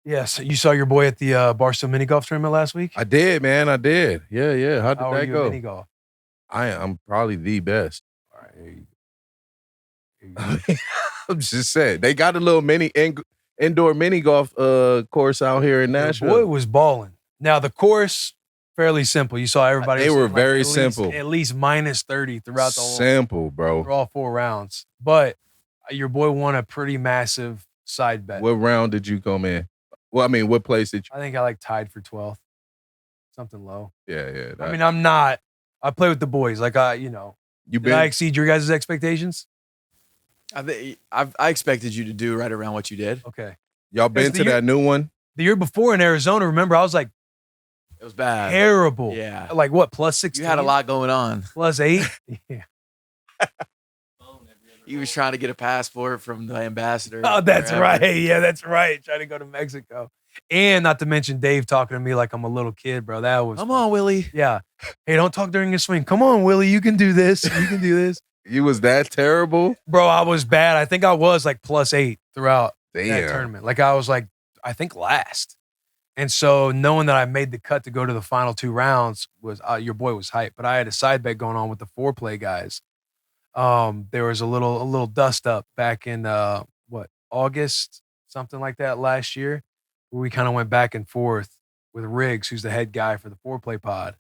Yeah, so you saw your boy at the Barstool mini golf tournament last week? I did, man. I did. Yeah. How did How are that you at go? mini golf? I'm probably the best. All right, here you I go. mean, I'm just saying. They got a little indoor mini golf course out here in Your boy Nashville. was balling. Now the course fairly simple. You saw everybody They was were hitting, like, very simple. at least minus 30 throughout the whole Simple, bro. through all 4 rounds. But your boy won a pretty massive side bet. What round did you come in? Well, I mean, what place did you? I think I tied for 12th. Something low. Yeah. I mean, I play with the boys. Like did I exceed your guys' expectations? I expected you to do right around what you did. Okay. Y'all been to that new one? The year before in Arizona, remember, I was like, it was bad. Terrible. Yeah. Like what, plus 16? You had a lot going on. Plus 8? Yeah. He was trying to get a passport from the ambassador. Oh, that's right. Yeah, that's right. Trying to go to Mexico. And not to mention Dave talking to me like I'm a little kid, bro. That was Come on, Willie. Yeah. Hey, don't talk during your swing. Come on, Willie. You can do this. You can do this. You was that terrible? Bro, I was bad. I think I was like plus 8 throughout that Damn. tournament. Like I was like, I think last. And so knowing that I made the cut to go to the final 2 rounds was your boy was hyped. But I had a side bet going on with the Foreplay guys. There was a little dust up back in August, something like that last year, where we kind of went back and forth with Riggs, who's the head guy for the Foreplay pod,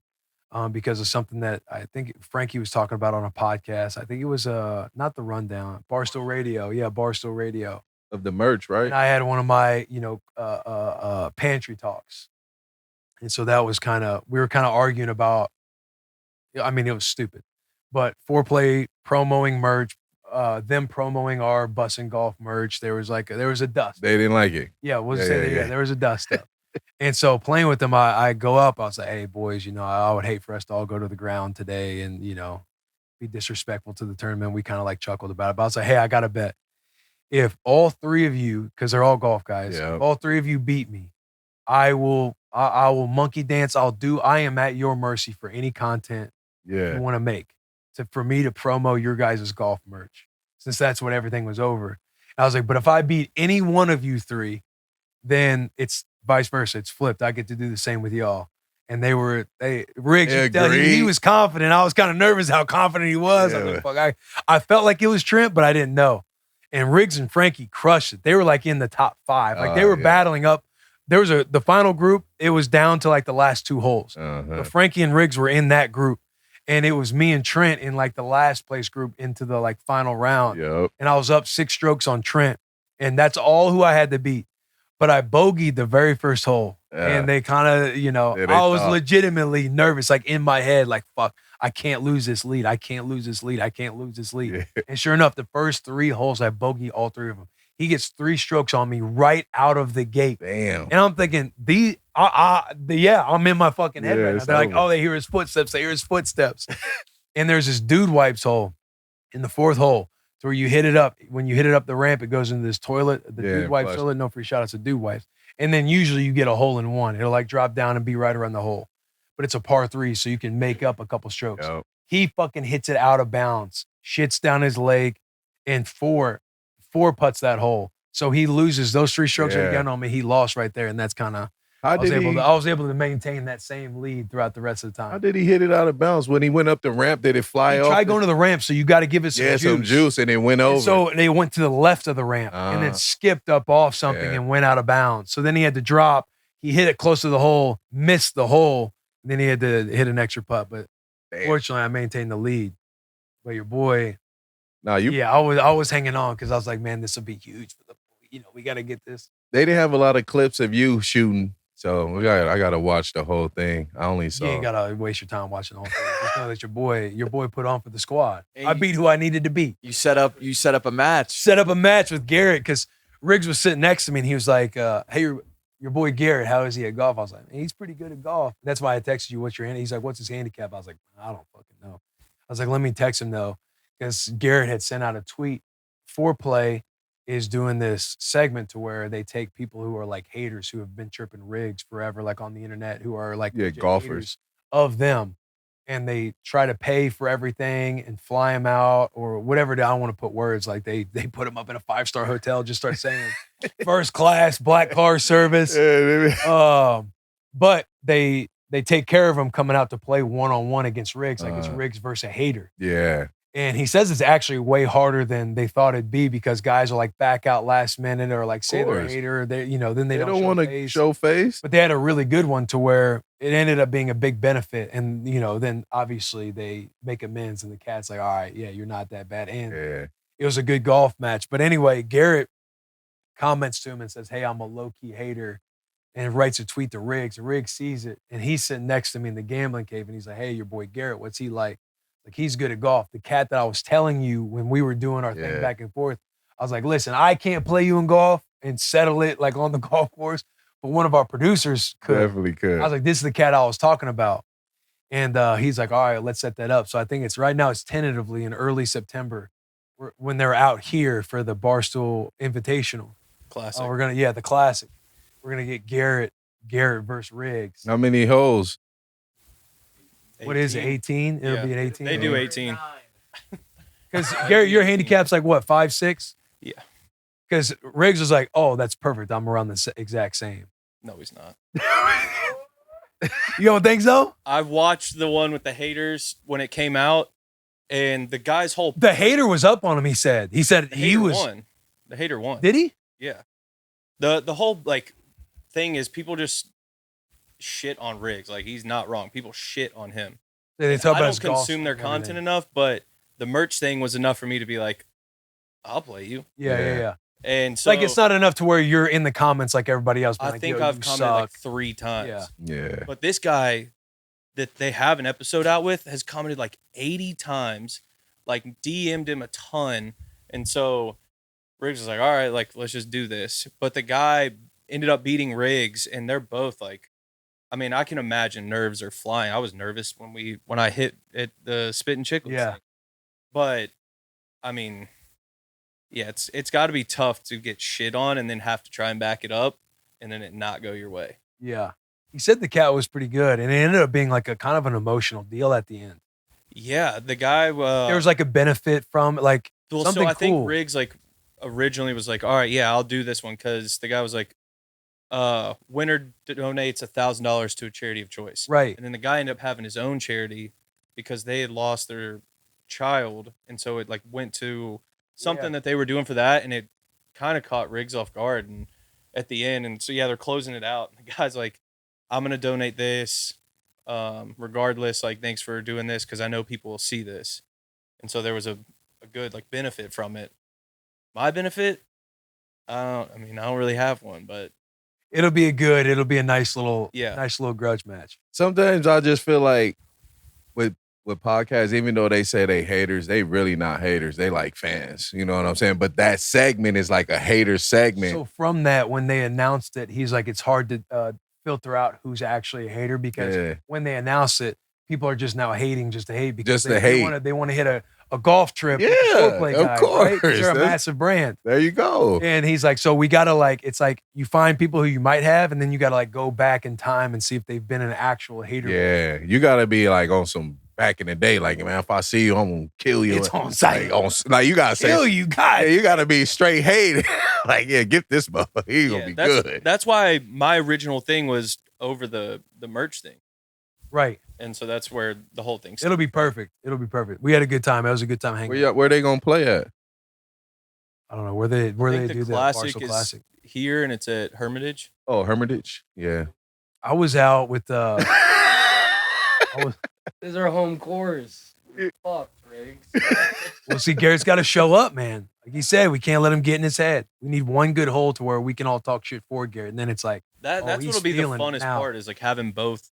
because of something that I think Frankie was talking about on a podcast. I think it was not the Rundown, Barstool Radio. Yeah, Barstool Radio. Of the merch, right? And I had one of my, pantry talks. And so that was we were kind of arguing about, I mean, it was stupid, but Foreplay promoting merch, them promoting our Bussin Golf merch. There was a dust. They didn't like it. Yeah, there was a dust up. And so playing with them, I go up, I was like, hey boys, I would hate for us to all go to the ground today and, be disrespectful to the tournament. We kind of chuckled about it, but I was like, hey, I got a bet. If all 3 of you, because they're all golf guys, if all 3 of you beat me, I will monkey dance. I am at your mercy for any content you want to make for me to promo your guys' golf merch, since that's what everything was over. And I was like, but if I beat any one of you 3, then it's vice versa. It's flipped. I get to do the same with y'all. And Riggs, he was confident. I was kind of nervous how confident he was. Yeah. I was like, fuck, I felt like it was Trent, but I didn't know. And Riggs and Frankie crushed it. They were in the top 5. They were battling up. There was the final group. It was down to the last 2 holes. But Frankie and Riggs were in that group. And it was me and Trent in the last place group into the final round. Yep. And I was up 6 strokes on Trent. And that's all who I had to beat. But I bogeyed the very first hole. Yeah. And they kind of, I was legitimately nervous, in my head, fuck, I can't lose this lead. I can't lose this lead. I can't lose this lead. Yeah. And sure enough, the first 3 holes, I bogeyed all 3 of them. He gets 3 strokes on me right out of the gate. Damn. And I'm thinking, I'm in my fucking head right now. They're like, oh, they hear his footsteps. They hear his footsteps. And there's this dude wipes hole in the 4th hole. So where you hit it up, when you hit it up the ramp, it goes into this toilet. The dude wipes toilet, no free shout outs to dude wipes. And then usually you get a hole in one. It'll drop down and be right around the hole. But it's a par 3, so you can make up a couple strokes. Yep. He fucking hits it out of bounds, shits down his leg, and four putts that hole. So he loses those 3 strokes that he got on me. He lost right there, and that's kind of I was able to maintain that same lead throughout the rest of the time. How did he hit it out of bounds? When he went up the ramp, did it fly off? He tried going to the ramp, so you got to give it some juice, and it went over. So they went to the left of the ramp and then skipped up off something and went out of bounds. So then he had to drop. He hit it close to the hole, missed the hole, and then he had to hit an extra putt. But fortunately, I maintained the lead. But your boy, I was hanging on because I was like, man, this will be huge for the. We got to get this. They didn't have a lot of clips of you shooting. So I gotta watch the whole thing. I only saw. You ain't gotta waste your time watching the whole thing. Just know that your boy put on for the squad. I beat who I needed to beat. You set up a match. Set up a match with Garrett because Riggs was sitting next to me and he was like, "Hey, your boy Garrett, how is he at golf?" I was like, "He's pretty good at golf." That's why I texted you, "What's your hand?" He's like, "What's his handicap?" I was like, "I don't fucking know." I was like, "Let me text him though," because Garrett had sent out a tweet. Foreplay is doing this segment to where they take people who are haters who have been tripping Riggs forever, on the internet, who are golfers of them. and they try to pay for everything and fly him out or whatever. I don't want to put words like they put him up in a 5-star hotel, just start saying first class black car service. But they take care of him coming out to play one-on-one against Riggs, like it's Riggs versus a hater. Yeah. And he says it's actually way harder than they thought it'd be because guys are like back out last minute or like say they're a hater. They, then they don't want to show face. But they had a really good one to where it ended up being a big benefit. And, then obviously they make amends and the cat's like, all right, yeah, you're not that bad. And it was a good golf match. But anyway, Garrett comments to him and says, hey, I'm a low-key hater. And writes a tweet to Riggs. And Riggs sees it. And he's sitting next to me in the gambling cave. And he's like, hey, your boy Garrett, what's he like? Like, he's good at golf. The cat that I was telling you when we were doing our thing back and forth, I was like, listen, I can't play you in golf and settle it like on the golf course, but one of our producers could. Definitely could. I was like, this is the cat I was talking about. And he's like, all right, let's set that up. So I think it's right now it's tentatively in early September when they're out here for the Barstool Invitational. Classic. The Classic. We're going to get Garrett versus Riggs. How many holes? 18. What is it, 18? It'll be an 18? They do 18. Because Garrett, your handicap's like what, 5'6"? Yeah. Because Riggs was like, oh, that's perfect. I'm around the exact same. No, he's not. You don't think so? I've watched the one with the haters when it came out, and the guy's whole... The hater was up on him, he said. He said he was... won. The hater won. Did he? Yeah. The whole, thing is people just shit on Riggs. Like, he's not wrong. People shit on him. They talk about I don't consume their content enough, but the merch thing was enough for me to be like, I'll play you. Yeah. And so, it's not enough to where you're in the comments like everybody else. I think I've commented 3 times. Yeah. But this guy that they have an episode out with has commented 80 times, DM'd him a ton. And so Riggs was like, all right, let's just do this. But the guy ended up beating Riggs, and they're both I can imagine nerves are flying. I was nervous when I hit at the Spit and Chicklets thing. But it's got to be tough to get shit on and then have to try and back it up and then it not go your way. Yeah. He said the cat was pretty good, and it ended up being a kind of an emotional deal at the end. Yeah, the guy there was a benefit from something so I cool. think Riggs originally was like, all right, yeah, I'll do this one because the guy was like, winner donates $1,000 to a charity of choice. Right. And then the guy ended up having his own charity because they had lost their child. And so it went to something that they were doing for that. And it kind of caught Riggs off guard. And at the end, and so, they're closing it out. And the guy's like, I'm going to donate this, regardless, thanks for doing this. Cause I know people will see this. And so there was a good benefit from it. My benefit, I don't really have one, but it'll be a nice little grudge match. Sometimes I just feel like with podcasts, even though they say they haters, they really not haters. They fans. You know what I'm saying? But that segment is a hater segment. So from that, when they announced it, he's like, it's hard to filter out who's actually a hater because when they announce it, people are just now hating just to hate because they want to hit a golf trip. Yeah, with the Foreplay guys, of course. Right? They're a massive brand. There you go. And he's like, so we got to it's you find people who you might have, and then you got to go back in time and see if they've been an actual hater. Yeah, you got to be on some back in the day, man, if I see you, I'm going to kill you. It's on site. You got to say. Kill you, guys. Yeah, you got to be straight hate. Get this motherfucker. He's going to be good. That's why my original thing was over the merch thing. Right. And so that's where the whole thing started. It'll be perfect. We had a good time. It was a good time hanging out. Where they going to play at? I don't know. Where they do the Classic Barstool is Classic. Here, and it's at Hermitage. Oh, Hermitage? Yeah. I was out with This is our home course. Fuck, Riggs. Well, see, Garrett's got to show up, man. Like he said, we can't let him get in his head. We need one good hole to where we can all talk shit for Garrett, and then it's that's what'll be the funnest part is having both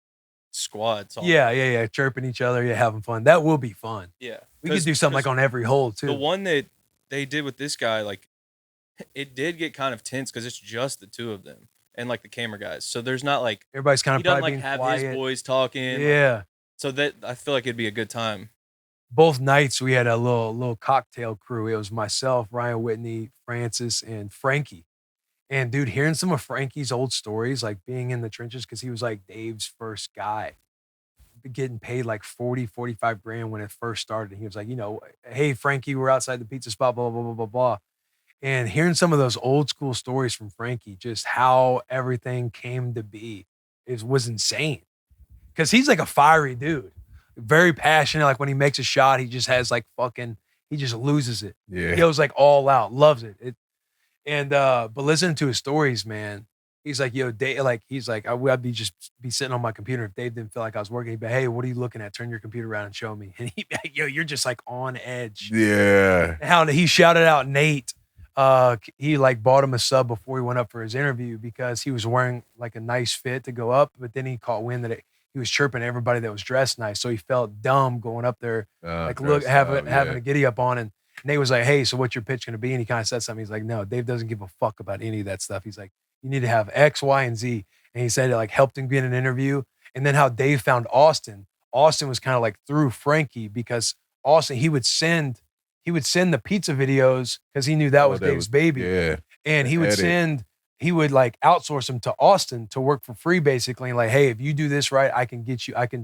squads. Yeah, chirping each other, having fun. That will be fun. Yeah, we could do something on every hole too. The one that they did with this guy, it did get kind of tense because it's just the two of them and the camera guys. So there's not everybody's kind of he doesn't being have quiet. his boys talking. Yeah. So that I feel like it'd be a good time. Both nights we had a little cocktail crew. It was myself, Ryan Whitney, Francis, and Frankie. And dude, hearing some of Frankie's old stories, being in the trenches, because he was Dave's first guy. getting paid like 40, 45 grand when it first started. He was like, you know, hey, Frankie, we're outside the pizza spot, blah, blah, blah, blah, blah. And hearing some of those old school stories from Frankie, just how everything came to be, was insane. Because he's like a fiery dude, very passionate. Like when he makes a shot, he just has like he just loses it. Yeah. He goes like all out, loves it. But listening to his stories, man, he's like, yo, Dave, like, he's like, I'd be sitting on my computer. If Dave didn't feel like I was working, he'd be, hey, what are you looking at? Turn your computer around and show me. And he'd be like, yo, you're just like on edge. Yeah. How he shouted out Nate. He like bought him a sub before he went up for his interview because he was wearing like a nice fit to go up, but then he caught wind that he was chirping everybody that was dressed nice. So he felt dumb going up there, like having a giddy up on. And Nate was like, hey, so what's your pitch going to be? And he kind of said something. He's like, no, Dave doesn't give a fuck about any of that stuff. He's like, you need to have X, Y, and Z. And he said it like helped him get an interview. And then how Dave found Austin. Austin was kind of like through Frankie because Austin, he would send the pizza videos because he knew that was Dave's baby. Yeah. And he would like outsource them to Austin to work for free, basically. And like, hey, if you do this right, I can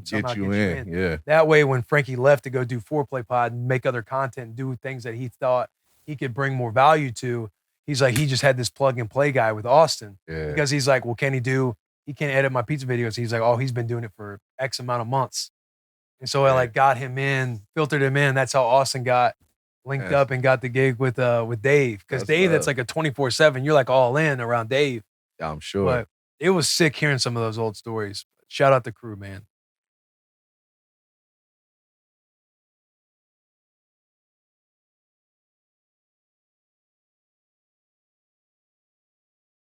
somehow get you in. Yeah. That way, when Frankie left to go do Foreplay Pod and make other content, do things that he thought he could bring more value to, he's like, he just had this plug and play guy with Austin. Yeah. Because he's like, well, he can't edit my pizza videos. He's like, oh, he's been doing it for X amount of months. And so I like got him in, filtered him in. That's how Austin got linked up and got the gig with Dave. Because Dave, that's like a 24/7. You're like all in around Dave. I'm sure. But it was sick hearing some of those old stories. Shout out the crew, man.